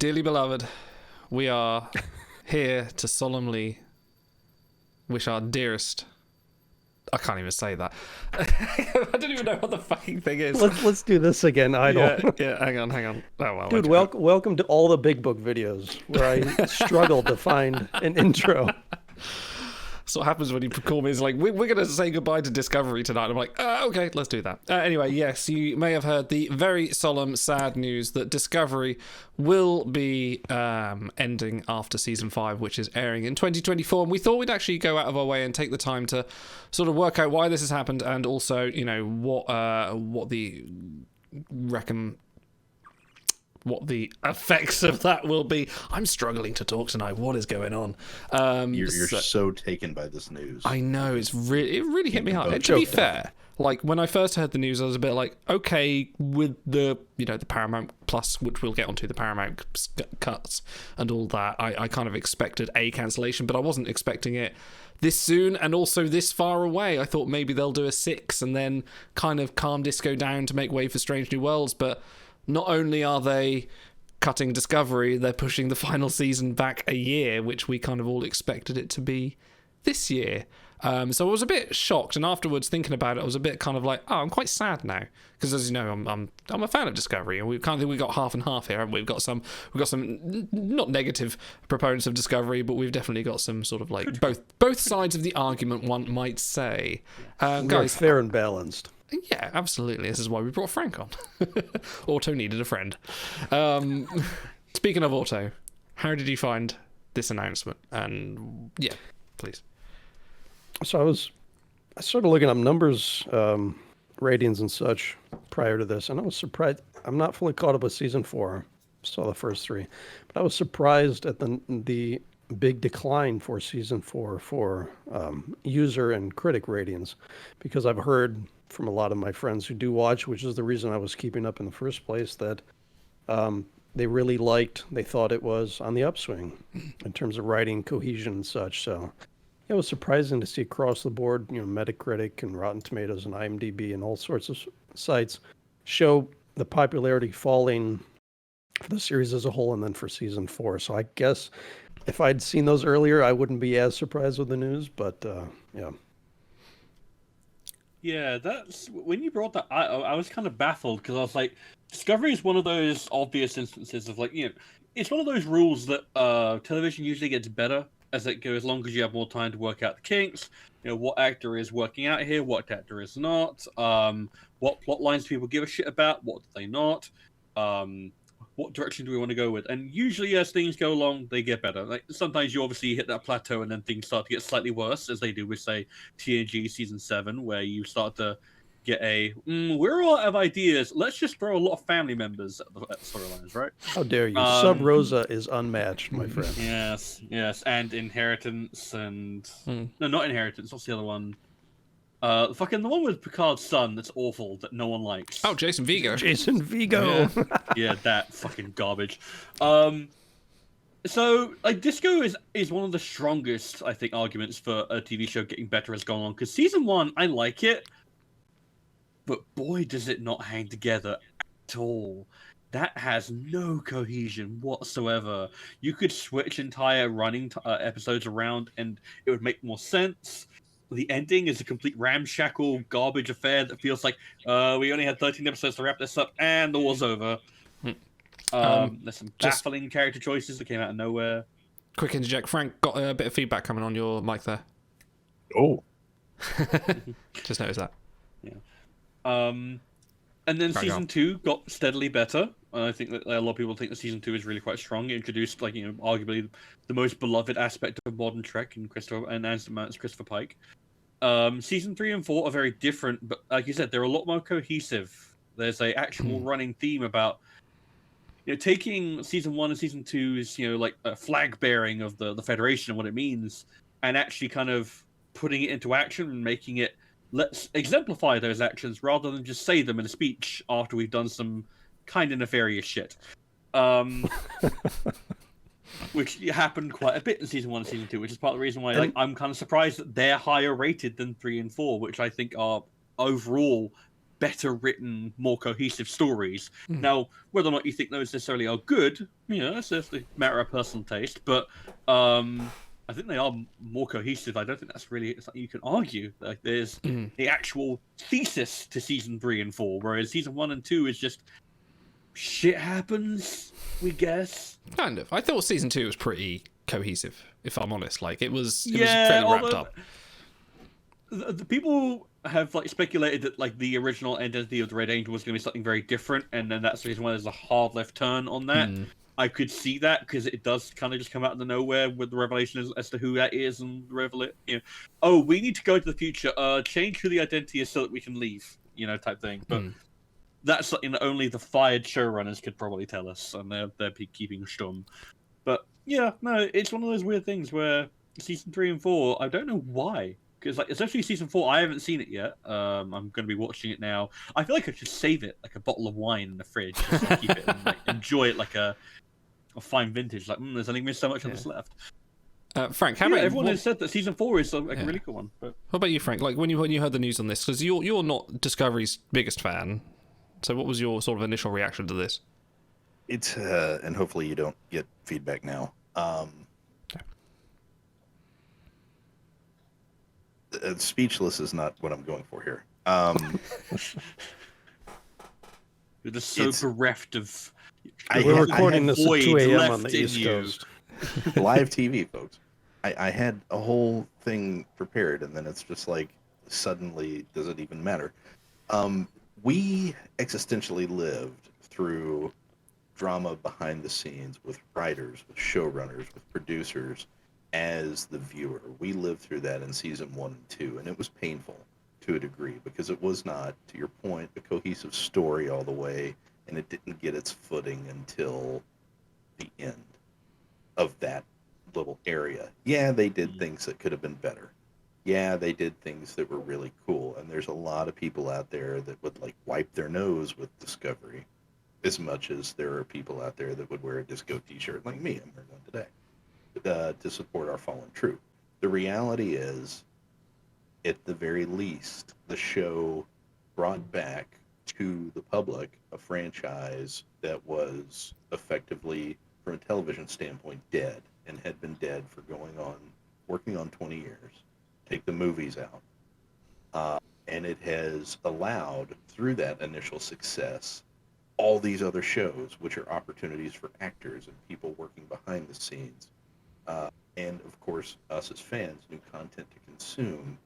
Dearly beloved, we are here to solemnly wish our dearest... I can't even say that. I don't even know what the fucking thing is. Let's do this again, Idol. Yeah, hang on. Oh, well, Dude, welcome to all the Big Book videos where I struggled to find an intro. That's what happens when you call me. It's like, we're going to say goodbye to Discovery tonight. I'm like, okay, let's do that. Anyway, yes, you may have heard the very solemn, sad news that Discovery will be ending after Season 5, which is airing in 2024. And we thought we'd actually go out of our way and take the time to sort of work out why this has happened and also, you know, what the effects of that will be. I'm struggling to talk tonight. What is going on? You're so taken by this news. I know, it really hit me hard. And to be fair, like when I first heard the news, I was a bit like, okay, with the the Paramount Plus, which we'll get onto, the Paramount cuts and all that, I kind of expected a cancellation, but I wasn't expecting it this soon and also this far away. I thought maybe they'll do a 6 and then kind of calm Disco down to make way for Strange New Worlds, but not only are they cutting Discovery, they're pushing the final season back a year, which we kind of all expected it to be this year. So I was a bit shocked, and afterwards thinking about it, I was a bit kind of like, oh, I'm quite sad now, because as you know, I'm a fan of Discovery, and we kind of think we've got half and half here, haven't we? We've got some not negative proponents of Discovery, but we've definitely got some sort of like both sides of the argument, one might say. Guys, fair and balanced. Yeah, absolutely. This is why we brought Frank on. Otto needed a friend. Speaking of Otto, how did you find this announcement? And yeah, please. So I started looking up numbers, ratings and such prior to this, and I was surprised. I'm not fully caught up with season 4. Saw the first 3, but I was surprised at the big decline for season 4 for user and critic ratings, because I've heard from a lot of my friends who do watch, which is the reason I was keeping up in the first place, that they really they thought it was on the upswing in terms of writing cohesion and such. So it was surprising to see across the board, Metacritic and Rotten Tomatoes and IMDb and all sorts of sites show the popularity falling for the series as a whole and then for season 4. So I guess if I'd seen those earlier, I wouldn't be as surprised with the news, but yeah. Yeah, that's when you brought that. I was kind of baffled because I was like, Discovery is one of those obvious instances of like, it's one of those rules that television usually gets better as it goes, as long as you have more time to work out the kinks. What actor is working out here, what actor is not. What plot lines do people give a shit about, what do they not. What direction do we want to go with? And usually as things go along, they get better. Like sometimes you obviously hit that plateau and then things start to get slightly worse, as they do with, say, TNG Season 7, where you start to get we're all out of ideas. Let's just throw a lot of family members at the storylines, right? How dare you? Sub Rosa is unmatched, my friend. Yes. And Inheritance and... No, not Inheritance. What's the other one? The one with Picard's son that's awful, that no one likes. Oh, Jason Vigo. Jason Vigo. Yeah, that fucking garbage. So, like, Disco is one of the strongest, I think, arguments for a TV show getting better as gone on. Because Season 1, I like it, but boy, does it not hang together at all. That has no cohesion whatsoever. You could switch entire running episodes around and it would make more sense. The ending is a complete ramshackle garbage affair that feels like we only had 13 episodes to wrap this up and the war's over. There's some baffling character choices that came out of nowhere. Quick interject. Frank, got a bit of feedback coming on your mic there. Oh. Just noticed that. Yeah. And then Season 2 got steadily better. I think that a lot of people think that Season 2 is really quite strong. It introduced, arguably the most beloved aspect of modern Trek in Christopher Pike. Season 3 and 4 are very different, but like you said, they're a lot more cohesive. There's a actual running theme about taking Season 1 and Season 2 is like a flag bearing of the Federation and what it means, and actually kind of putting it into action and making it, let's exemplify those actions rather than just say them in a speech after we've done some kind of nefarious shit. Which happened quite a bit in Season 1 and Season 2, which is part of the reason why I'm kind of surprised that they're higher rated than 3 and 4, which I think are overall better written, more cohesive stories. Mm. Now, whether or not you think those necessarily are good, that's just a matter of personal taste. But I think they are more cohesive. I don't think that's really something you can argue. Like, there's the actual thesis to season 3 and 4, whereas season 1 and 2 is just shit happens, we guess. Kind of. I thought season 2 was pretty cohesive, if I'm honest. Like, it was fairly wrapped up. The people have speculated that the original identity of the Red Angel was going to be something very different, and then that's the reason why there's a hard left turn on that. I could see that because it does kind of just come out of nowhere with the revelation as to who that is, and reveal it. Oh, we need to go to the future. Change who the identity is so that we can leave. Type thing. But that's something that only the fired showrunners could probably tell us, and they're keeping stum. But yeah, no, it's one of those weird things where season 3 and 4, I don't know why. Because especially season 4, I haven't seen it yet. I'm going to be watching it now. I feel like I should save it like a bottle of wine in the fridge, just to keep it and enjoy it like a fine vintage. There's only so much of this left. Frank, how about everyone has said that season 4 is a really cool one. But... What about you, Frank? When you heard the news on this, because you're not Discovery's biggest fan, so what was your sort of initial reaction to this? It's and hopefully you don't get feedback now. Speechless is not what I'm going for here. You're just so bereft of. We're recording this at 2 a.m. on the East Coast. Live TV, folks. I had a whole thing prepared, and then it's just suddenly, does it even matter? We existentially lived through drama behind the scenes with writers, with showrunners, with producers. As the viewer, we lived through that in season 1 and 2, and it was painful to a degree because it was not, to your point, a cohesive story all the way, and it didn't get its footing until the end of that little area. Yeah, they did things that could have been better. Yeah, they did things that were really cool, and there's a lot of people out there that would wipe their nose with Discovery as much as there are people out there that would wear a disco t-shirt like me. I'm wearing one today. To support our fallen troop. The reality is, at the very least, the show brought back to the public a franchise that was effectively, from a television standpoint, dead, and had been dead for working on 20 years. Take the movies out. And it has allowed, through that initial success, all these other shows, which are opportunities for actors and people working behind the scenes, and of course us as fans, new content to consume,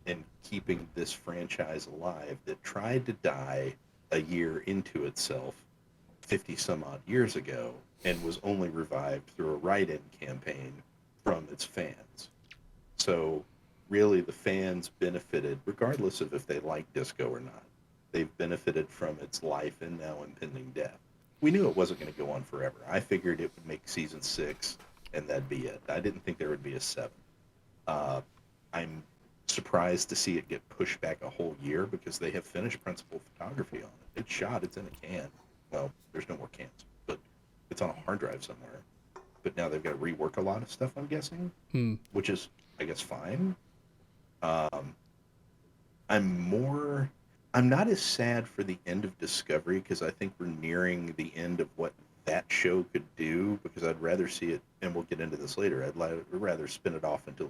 and keeping this franchise alive that tried to die a year into itself 50 some odd years ago and was only revived through a write-in campaign from its fans. So really the fans benefited regardless of if they like disco or not. They've benefited from its life and now impending death. We knew it wasn't going to go on forever. I figured it would make season 6 and that'd be it. I didn't think there would be a 7. I'm surprised to see it get pushed back a whole year because they have finished principal photography on it. It's shot. It's in a can. Well, there's no more cans, but it's on a hard drive somewhere. But now they've got to rework a lot of stuff, I'm guessing, which is, I guess, fine. I'm not as sad for the end of Discovery because I think we're nearing the end of what that show could do, because I'd rather see it, and we'll get into this later, I'd rather spin it off into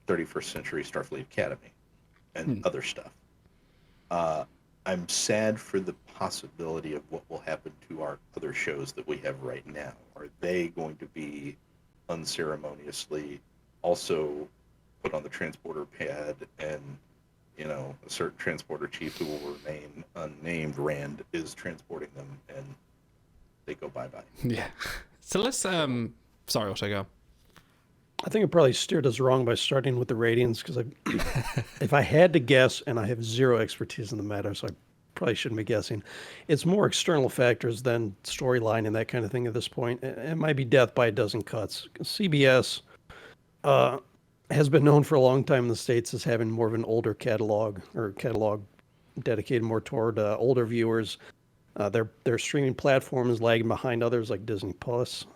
31st Century Starfleet Academy and other stuff. I'm sad for the possibility of what will happen to our other shows that we have right now. Are they going to be unceremoniously also put on the transporter pad, and a certain transporter chief who will remain unnamed, Rand, is transporting them, and they go bye-bye. Yeah. So let's sorry, Otto, go. I think it probably steered us wrong by starting with the ratings, because if I had to guess, and I have zero expertise in the matter, so I probably shouldn't be guessing, it's more external factors than storyline and that kind of thing at this point. It might be death by a dozen cuts. CBS has been known for a long time in the States as having more of an older catalog, or catalog dedicated more toward older viewers. Their streaming platform is lagging behind others like Disney Plus.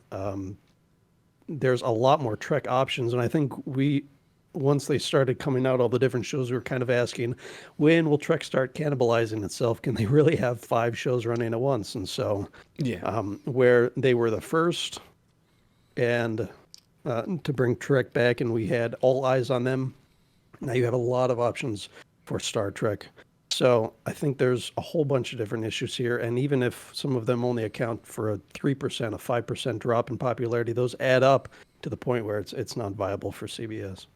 There's a lot more Trek options, and I think we once they started coming out, all the different shows, we were kind of asking, when will Trek start cannibalizing itself? Can they really have 5 shows running at once? And so, Yeah. where they were the first and to bring Trek back, and we had all eyes on them. Now you have a lot of options for Star Trek. So I think there's a whole bunch of different issues here. And even if some of them only account for a 3%, a 5% drop in popularity, those add up to the point where it's not viable for CBS.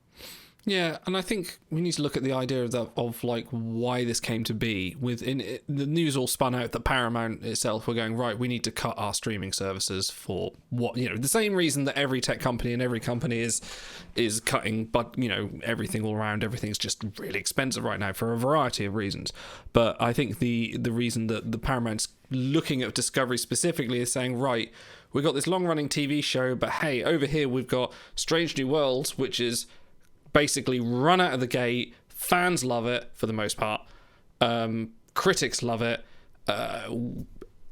Yeah, and I think we need to look at the idea of like why this came to be. The news all spun out that Paramount itself were going, right, we need to cut our streaming services for what, the same reason that every tech company and every company is cutting, but everything all around, everything's just really expensive right now for a variety of reasons. But I think the reason that the Paramount's looking at Discovery specifically is saying, right, we've got this long running TV show, but hey, over here we've got Strange New Worlds, which is basically run out of the gate. Fans love it for the most part. Critics love it.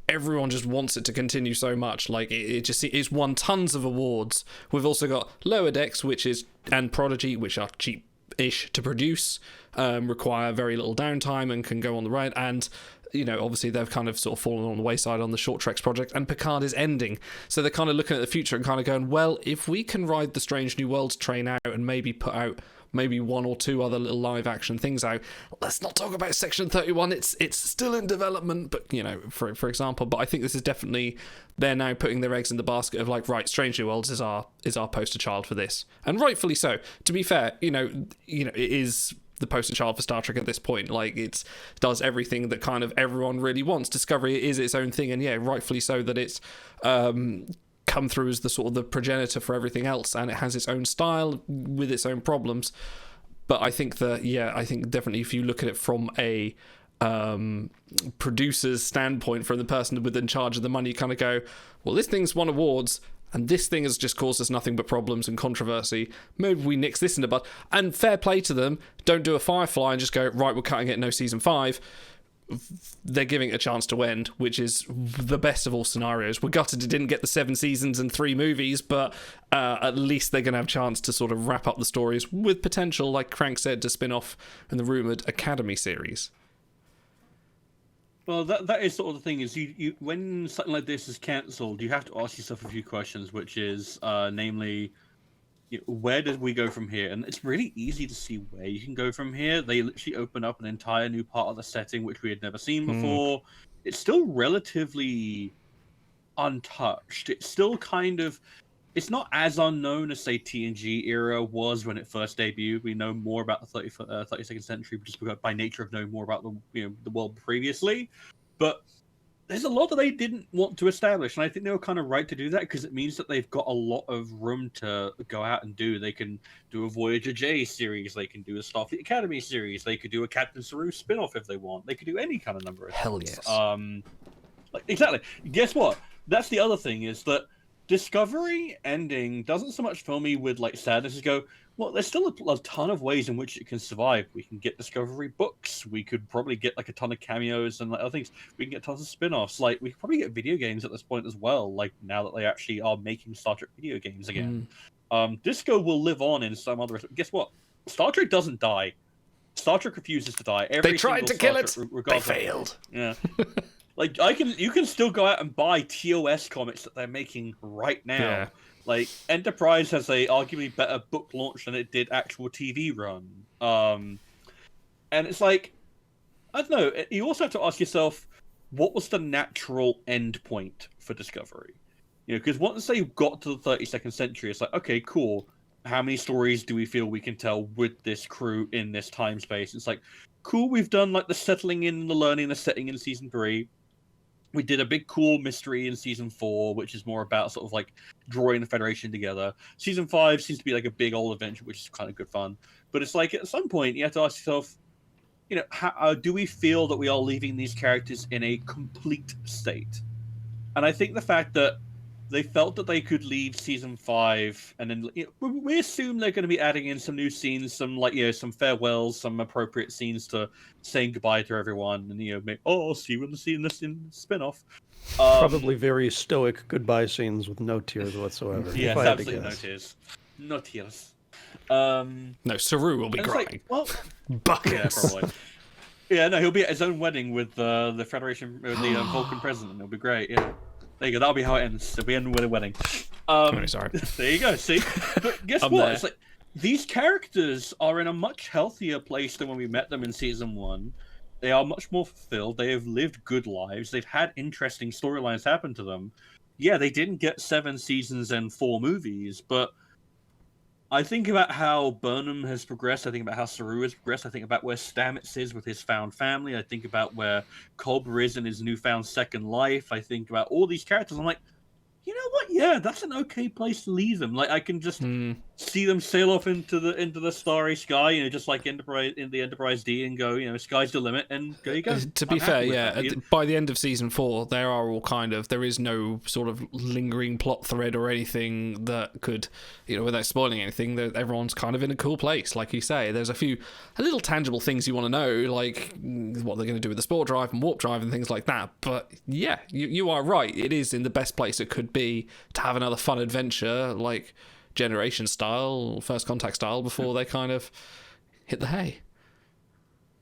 Everyone just wants it to continue so much. Like it's won tons of awards. We've also got Lower Decks, and Prodigy, which are cheap-ish to produce, require very little downtime and can go on the ride. And obviously they've kind of sort of fallen on the wayside on the Short Treks project, and Picard is ending. So they're kind of looking at the future and kind of going, well, if we can ride the Strange New Worlds train out and maybe put out maybe 1 or 2 other little live action things out, let's not talk about Section 31. It's still in development, but for example. But I think this is definitely, they're now putting their eggs in the basket of like, right, Strange New Worlds is our poster child for this, and rightfully so. To be fair, it is the poster child for Star Trek at this point. Like, it does everything that kind of everyone really wants. Discovery is its own thing, and yeah, rightfully so that it's come through as the sort of the progenitor for everything else, and it has its own style with its own problems. But I think definitely if you look at it from a producer's standpoint, from the person in charge of the money, you kind of go, well, this thing's won awards, and this thing has just caused us nothing but problems and controversy. Maybe we nix this in the bud. And fair play to them. Don't do a Firefly and just go, right, we're cutting it, no season 5. They're giving it a chance to end, which is the best of all scenarios. We're gutted it didn't get the 7 seasons and 3 movies, but at least they're going to have a chance to sort of wrap up the stories with potential, like Crank said, to spin off in the rumoured Academy series. Well, that is sort of the thing, is you when something like this is cancelled, you have to ask yourself a few questions, which is, namely, where did we go from here? And it's really easy to see where you can go from here. They literally open up an entire new part of the setting, which we had never seen before. It's still relatively untouched. It's still kind of... It's not as unknown as, say, TNG era was when it first debuted. We know more about the 32nd century just by nature of knowing more about the world previously. But there's a lot that they didn't want to establish, and I think they were kind of right to do that, because it means that they've got a lot of room to go out and do. They can do a Voyager J series, they can do a Starfleet Academy series, they could do a Captain Saru spin-off if they want. They could do any kind of number of things. Hell yes. Exactly. Guess what? That's the other thing, is that Discovery ending doesn't so much fill me with like sadness as go, well, there's still a ton of ways in which it can survive. We can get Discovery books. We could probably get like a ton of cameos and like other things. We can get tons of spin-offs. Like, we could probably get video games at this point as well, like now that they actually are making Star Trek video games again. Disco will live on in some other... Guess what? Star Trek doesn't die. Star Trek refuses to die. They tried to kill it. They failed. Yeah. Like, you can still go out and buy TOS comics that they're making right now. Yeah. Like, Enterprise has a arguably better book launch than it did actual TV run. And it's like, I don't know, you also have to ask yourself, what was the natural end point for Discovery? Because once they got to the 32nd century, it's like, okay, cool. How many stories do we feel we can tell with this crew in this time space? It's like, cool, we've done like the settling in, the learning, the setting in season 3. We did a big cool mystery in season 4, which is more about sort of like drawing the Federation together. Season 5 seems to be like a big old adventure, which is kind of good fun. But it's like, at some point, you have to ask yourself, how do we feel that we are leaving these characters in a complete state? And I think the fact that they felt that they could leave season 5, and then we assume they're going to be adding in some new scenes, some some farewells, some appropriate scenes to saying goodbye to everyone, and I'll see you in the spin-off. Probably very stoic goodbye scenes with no tears whatsoever. Yes, absolutely no tears. No tears. No, Saru will be and it's crying. like, well, yeah, Buckets. probably. Yeah, no, he'll be at his own wedding with the Federation, the Vulcan president. It'll be great. Yeah, there you go. That'll be how it ends. It'll be ending with a wedding. I'm really sorry. There you go. See, but guess I'm what? there. It's like these characters are in a much healthier place than when we met them in season 1. They are much more fulfilled. They have lived good lives. They've had interesting storylines happen to them. Yeah, they didn't get 7 seasons and 4 movies, but I think about how Burnham has progressed. I think about how Saru has progressed. I think about where Stamets is with his found family. I think about where Cobra is in his newfound second life. I think about all these characters. I'm like, you know what? Yeah, that's an okay place to leave them. Like, I can just see them sail off into the starry sky, you know, just like Enterprise in the Enterprise D, and go, you know, sky's the limit, and there you go. To be fair, yeah, by the end of season 4, there is no sort of lingering plot thread or anything that could, you know, without spoiling anything, that everyone's kind of in a cool place. Like you say, there's a little tangible things you want to know, like what they're going to do with the spore drive and warp drive and things like that. But yeah, you are right. It is in the best place it could be to have another fun adventure, like Generation style, First Contact style, before they kind of hit the hay.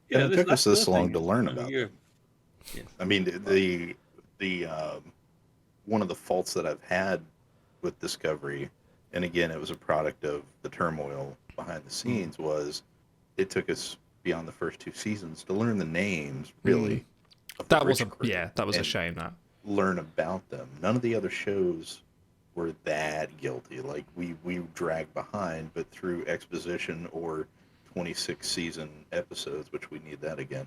Yeah, it took us this long to learn about them. Yeah. I mean, the one of the faults that I've had with Discovery, and again, it was a product of the turmoil behind the scenes, was it took us beyond the first 2 seasons to learn the names, really. That was a shame. That learn about them. None of the other shows were that guilty. Like we dragged behind, but through exposition or 26 season episodes, which we need that again.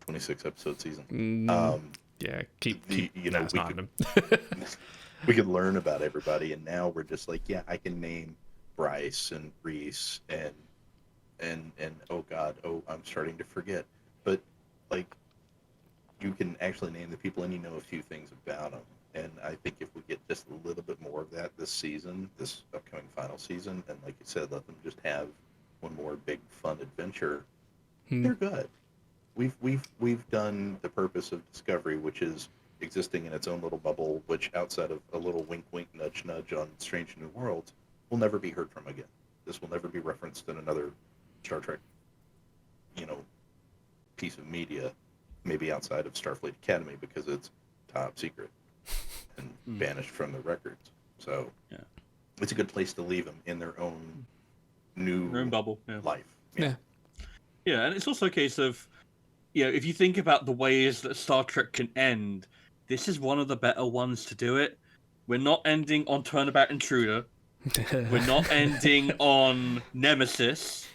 26 episode season. Yeah, we could learn about everybody, and now we're just like, yeah, I can name Bryce and Reese and oh god, I'm starting to forget. But like, you can actually name the people, and you know a few things about them. And I think if we get just a little bit more of that this season, this upcoming final season, and like you said, let them just have one more big fun adventure, they're good. We've done the purpose of Discovery, which is existing in its own little bubble, which outside of a little wink wink nudge nudge on Strange New Worlds will never be heard from again. This will never be referenced in another Star Trek, piece of media, maybe outside of Starfleet Academy, because it's top secret and banished from the records. So it's a good place to leave them in their own new bubble life. Yeah, and it's also a case of, if you think about the ways that Star Trek can end, this is one of the better ones to do it. We're not ending on Turnabout Intruder. We're not ending on Nemesis.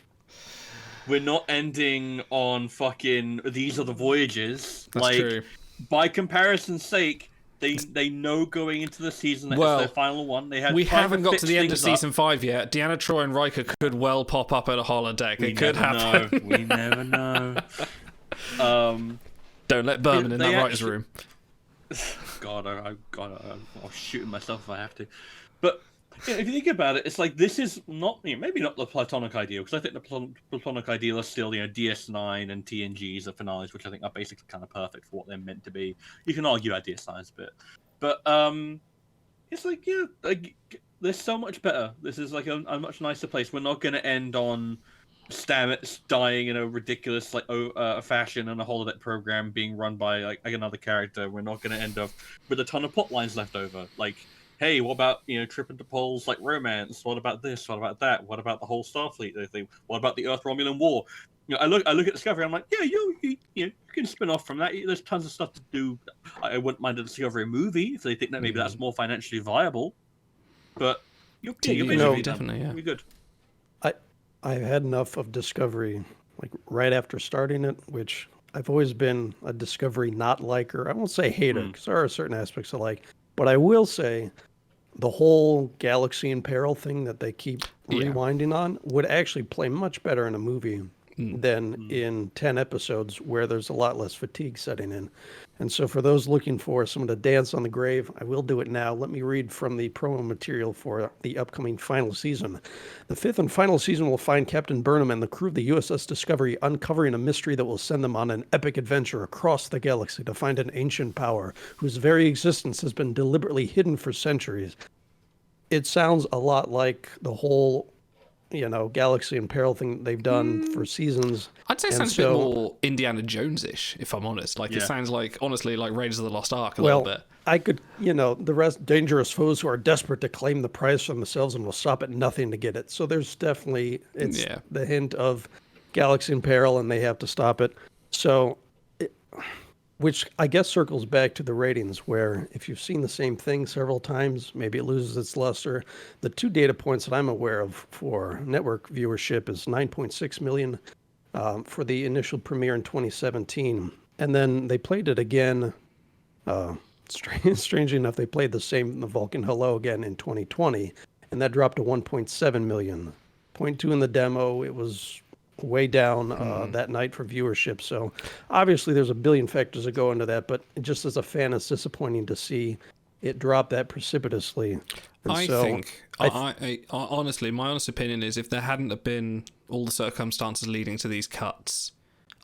We're not ending on fucking These Are the Voyages. That's true. By comparison's sake, they know going into the season that it's their final one. We haven't got to the end of season 5 yet. Deanna Troi and Riker could well pop up at a holodeck. It could happen. We never know. Don't let Berman in that writer's room. God, I'll shoot myself if I have to. But if you think about it, it's like, this is not, maybe not the platonic ideal, because I think the platonic ideal is still, DS9 and TNG's, the finales, which I think are basically kind of perfect for what they're meant to be. You can argue about DS9's a bit, but it's like, they're so much better. This is like a much nicer place. We're not going to end on Stamets dying in a ridiculous fashion and a holodeck program being run by like another character. We're not going to end up with a ton of plot lines left over. Like, hey, what about Trip into Pole's like romance? What about this? What about that? What about the whole Starfleet thing? What about the Earth-Romulan War? I look at Discovery. I'm like, yeah, you can spin off from that. There's tons of stuff to do. I wouldn't mind a Discovery movie if they think that maybe that's more financially viable. But you're definitely, yeah. You're good. I've had enough of Discovery, like right after starting it, which I've always been a Discovery not liker. I won't say hater, because there are certain aspects I like. But I will say the whole Galaxy in Peril thing that they keep rewinding on would actually play much better in a movie than in 10 episodes where there's a lot less fatigue setting in. And so for those looking for someone to dance on the grave, I will do it now. Let me read from the promo material for the upcoming final season. The 5th and final season will find Captain Burnham and the crew of the USS Discovery uncovering a mystery that will send them on an epic adventure across the galaxy to find an ancient power whose very existence has been deliberately hidden for centuries. It sounds a lot like the whole, Galaxy in Peril thing they've done for seasons. I'd say it And sounds a bit more Indiana Jones-ish, if I'm honest. Like, it sounds like, honestly, like Raiders of the Lost Ark a little bit. I could, the rest, dangerous foes who are desperate to claim the prize for themselves and will stop at nothing to get it. So there's definitely, it's the hint of Galaxy in Peril, and they have to stop it. So, which I guess circles back to the ratings, where if you've seen the same thing several times, maybe it loses its luster. The two data points that I'm aware of for network viewership is 9.6 million for the initial premiere in 2017. And then they played it again. Strangely enough, they played the Vulcan Hello again in 2020, and that dropped to 1.7 million. 0.2 in the demo. It was way down that night for viewership. So obviously there's a billion factors that go into that, but just as a fan, it's disappointing to see it drop that precipitously. And honestly, my honest opinion is if there hadn't have been all the circumstances leading to these cuts,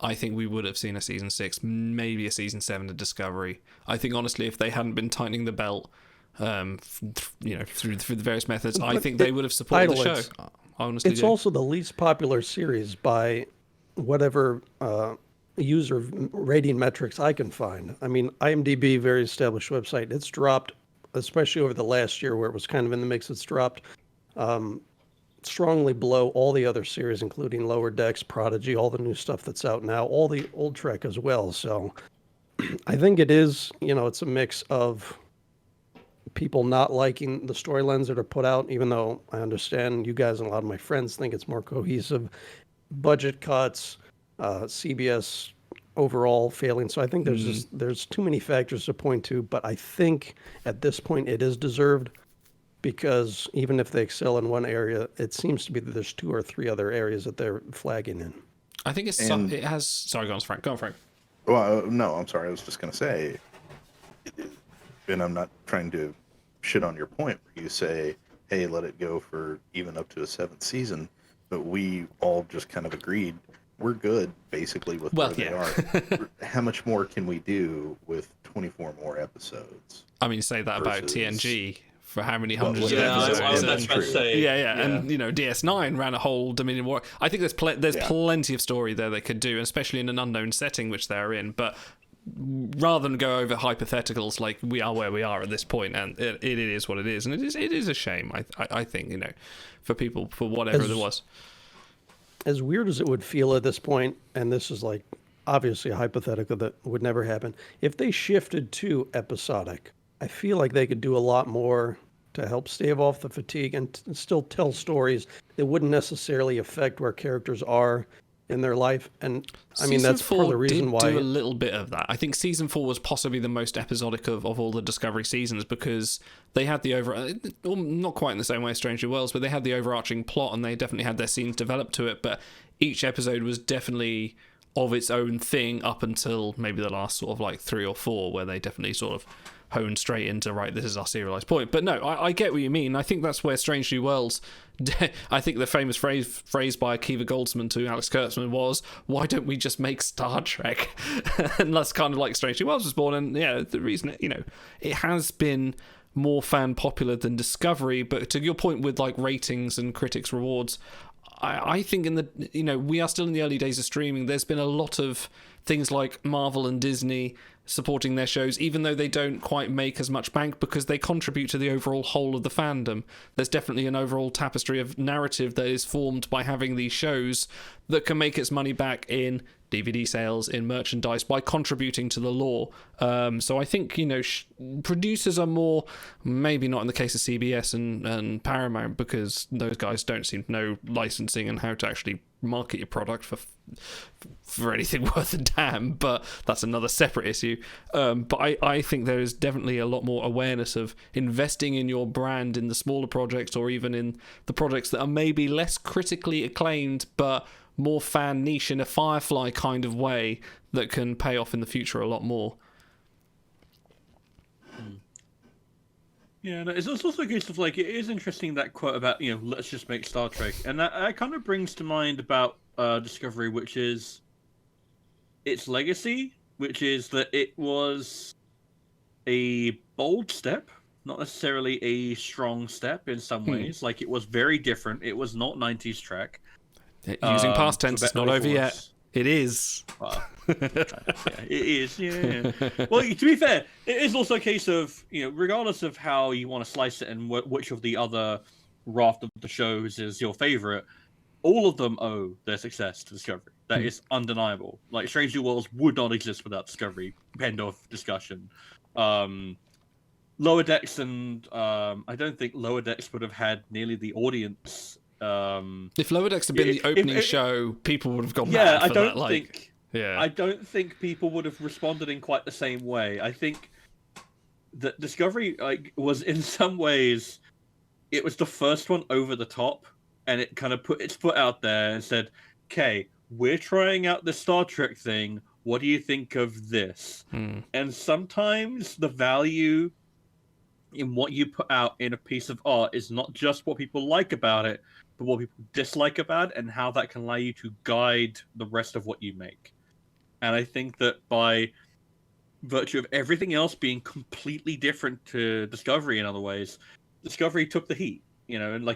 I think we would have seen a season 6, maybe a season 7 of Discovery. I think honestly, if they hadn't been tightening the belt, through the various methods, I think they would have supported the show. Honestly, it's also the least popular series by whatever user rating metrics I can find. I mean, IMDb, very established website, it's dropped, especially over the last year where it was kind of in the mix. It's dropped strongly below all the other series, including Lower Decks, Prodigy, all the new stuff that's out now, all the old Trek as well. So I think it is, it's a mix of people not liking the storylines that are put out, even though I understand you guys and a lot of my friends think it's more cohesive. Budget cuts, CBS overall failing. So I think there's too many factors to point to, but I think at this point it is deserved, because even if they excel in one area, it seems to be that there's 2 or 3 other areas that they're flagging in. I think it has. Sorry, go on, Frank. Go on, Frank. Well, no, I'm sorry. I was just going to say, and I'm not trying to shit on your point where you say, hey, let it go for even up to a 7th season, but we all just kind of agreed we're good basically with where they are. How much more can we do with 24 more episodes? I mean, say that about TNG. For how many hundreds of episodes? I was about to say. Yeah. And DS9 ran a whole Dominion War. I think there's plenty of story there they could do, especially in an unknown setting which they're in. But rather than go over hypotheticals, like we are where we are at this point, and it is what it is, and it is a shame. I think for people, for whatever it was. As weird as it would feel at this point, and this is like obviously a hypothetical that would never happen, if they shifted to episodic, I feel like they could do a lot more to help stave off the fatigue and still tell stories that wouldn't necessarily affect where characters are in their life. And I mean, that's part of the reason why. Do a little bit of that. I think season 4 was possibly the most episodic of all the Discovery seasons, because they had the not quite in the same way as Stranger Worlds, but they had the overarching plot and they definitely had their scenes developed to it. But each episode was definitely of its own thing up until maybe the last sort of like 3 or 4, where they definitely sort of honed straight into, right, this is our serialized point. But no, I get what you mean. I think that's where Strange New Worlds, I think the famous phrase by Akiva Goldsman to Alex Kurtzman was, why don't we just make Star Trek? And that's kind of like Strange New Worlds was born. And the reason, it has been more fan popular than Discovery. But to your point with like ratings and critics rewards, I think we are still in the early days of streaming. There's been a lot of things like Marvel and Disney supporting their shows, even though they don't quite make as much bank, because they contribute to the overall whole of the fandom. There's definitely an overall tapestry of narrative that is formed by having these shows that can make its money back in DVD sales, in merchandise, by contributing to the lore. So I think, producers are more, maybe not in the case of CBS and Paramount, because those guys don't seem to know licensing and how to actually market your product for anything worth a damn, but that's another separate issue. But I think there is definitely a lot more awareness of investing in your brand in the smaller projects, or even in the projects that are maybe less critically acclaimed but more fan niche in a Firefly kind of way, that can pay off in the future a lot more. Yeah, no, it's also a case of like, it is interesting, that quote about, let's just make Star Trek. And that kind of brings to mind about Discovery, which is its legacy, which is that it was a bold step not necessarily a strong step in some ways. Like, it was very different. It was not 90s Trek. Using past For tense, it's better not or over for yet. worse. It is. Yeah, it is. Yeah. Well, to be fair, it is also a case of, regardless of how you want to slice it and which of the other raft of the shows is your favorite, all of them owe their success to Discovery. That is undeniable. Like, Strange New Worlds would not exist without Discovery. End of discussion. Lower Decks and I don't think Lower Decks would have had nearly the audience. If Lower Decks had been the opening show, people would have gone Yeah, mad for that. Like, I don't think people would have responded in quite the same way. I think that Discovery was in some ways, it was the first one over the top, and it kind of put its foot out there and said, "Okay, we're trying out the Star Trek thing. What do you think of this?" And sometimes the value in what you put out in a piece of art is not just what people like about it, but what people dislike about it, and how that can allow you to guide the rest of what you make. And I think that by virtue of everything else being completely different to Discovery in other ways, Discovery took the heat, and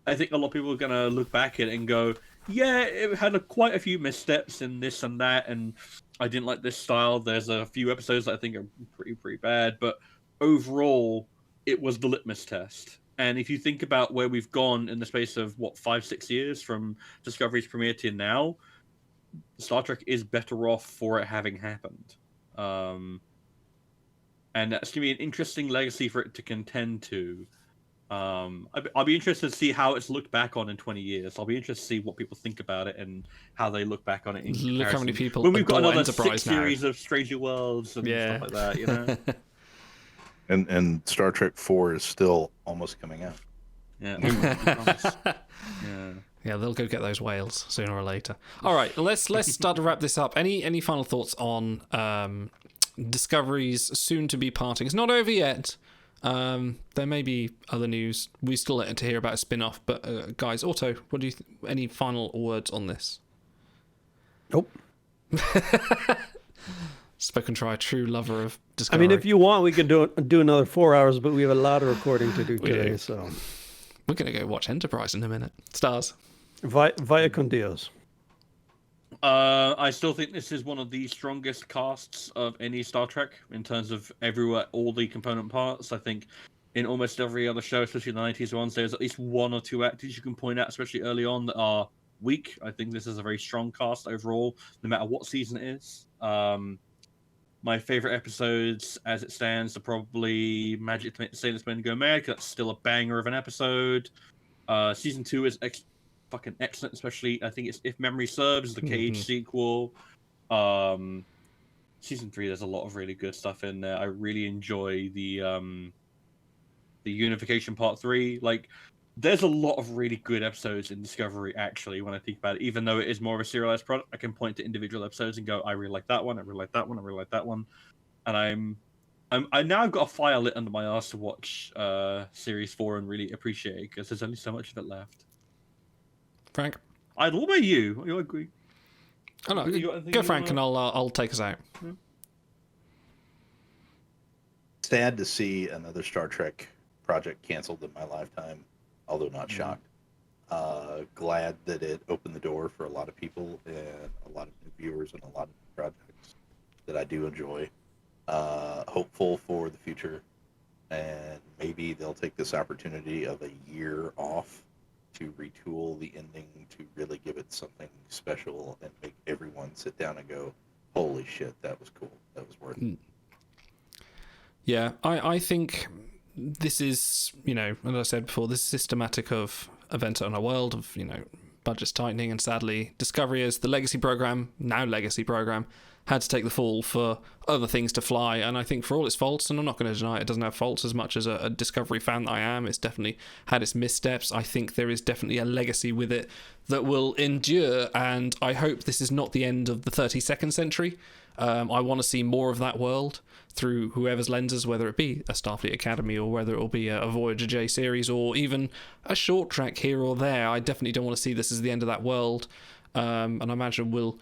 I think a lot of people are going to look back at it and go, yeah, it had quite a few missteps in this and that, and I didn't like this style. There's a few episodes that I think are pretty bad, but overall, it was the litmus test. And if you think about where we've gone in the space of, 5-6 years from Discovery's premiere to now, Star Trek is better off for it having happened. And that's going to be an interesting legacy for it to contend to. I'll be interested to see how it's looked back on in 20 years. I'll be interested to see what people think about it and how they look back on it in comparison. Look how many people when we've got another Enterprise 6 series of Stranger Worlds and stuff like that, And Star Trek 4 is still almost coming out. Yeah. Yeah, they'll go get those whales sooner or later. All right, let's start to wrap this up. Any final thoughts on Discovery's soon-to-be parting? It's not over yet. There may be other news. We still let to hear about a spin-off. But guys, Otto, what do you? Any final words on this? Nope. Spoken try, a true lover of Discovery. I mean, if you want, we can do another 4 hours, but we have a lot of recording to do today. So we're gonna go watch Enterprise in a minute. Stars. Via con Dios. I still think this is one of the strongest casts of any Star Trek in terms of all the component parts. I think in almost every other show, especially the 90s ones, there's at least one or two actors you can point out, especially early on, that are weak. I think this is a very strong cast overall, no matter what season it is. My favorite episodes, as it stands, are probably Magic to Make the Sailors Men Go Mad. That's still a banger of an episode. Season 2 is fucking excellent, especially I think it's If Memory Serves, the Cage sequel. Season 3, there's a lot of really good stuff in there. I really enjoy the Unification Part 3. Like, there's a lot of really good episodes in Discovery, actually, when I think about it. Even though it is more of a serialized product, I can point to individual episodes and go, I really like that one, I really like that one, I really like that one. And I now got a fire lit under my ass to watch Series 4 and really appreciate it, because there's only so much of it left. Frank? What about you? You agree? Oh, no, go Frank, and I'll take us out. Yeah. Sad to see another Star Trek project canceled in my lifetime, although not shocked. Glad that it opened the door for a lot of people and a lot of new viewers and a lot of new projects that I do enjoy. Hopeful for the future, and maybe they'll take this opportunity of a year off to retool the ending to really give it something special and make everyone sit down and go, holy shit, that was cool, that was worth it. Yeah, I think this is, as I said before, this is systematic of events in our world, of, budgets tightening, and sadly Discovery, as the legacy program, had to take the fall for other things to fly. And I think for all its faults, and I'm not going to deny it doesn't have faults, as much as a Discovery fan that I am, it's definitely had its missteps. I think there is definitely a legacy with it that will endure, and I hope this is not the end of the 32nd century. I want to see more of that world through whoever's lenses, whether it be a Starfleet Academy or whether it will be a Voyager J series or even a short track here or there. I definitely don't want to see this as the end of that world. And I imagine we'll,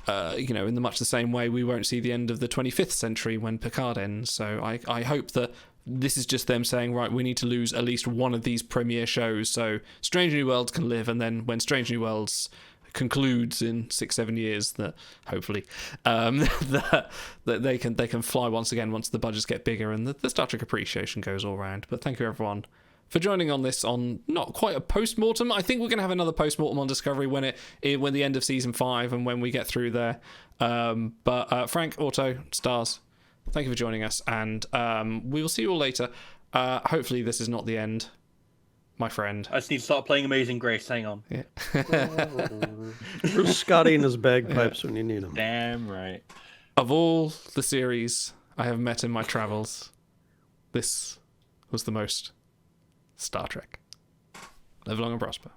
in much the same way, we won't see the end of the 25th century when Picard ends. So I hope that this is just them saying, right, we need to lose at least one of these premiere shows so Strange New Worlds can live, and then when Strange New Worlds concludes in 6-7 years, that hopefully that they can fly once again once the budgets get bigger and the Star Trek appreciation goes all round. But thank you everyone for joining on this, on not quite a post-mortem. I think we're going to have another post-mortem on Discovery when the end of season 5 and when we get through there. But Frank, Otto, Stars, thank you for joining us, and we will see you all later. Hopefully this is not the end, my friend. I just need to start playing Amazing Grace. Hang on. Yeah. There's Scotty and his bagpipes when you need them. Damn right. Of all the series I have met in my travels, this was the most Star Trek. Live long and prosper.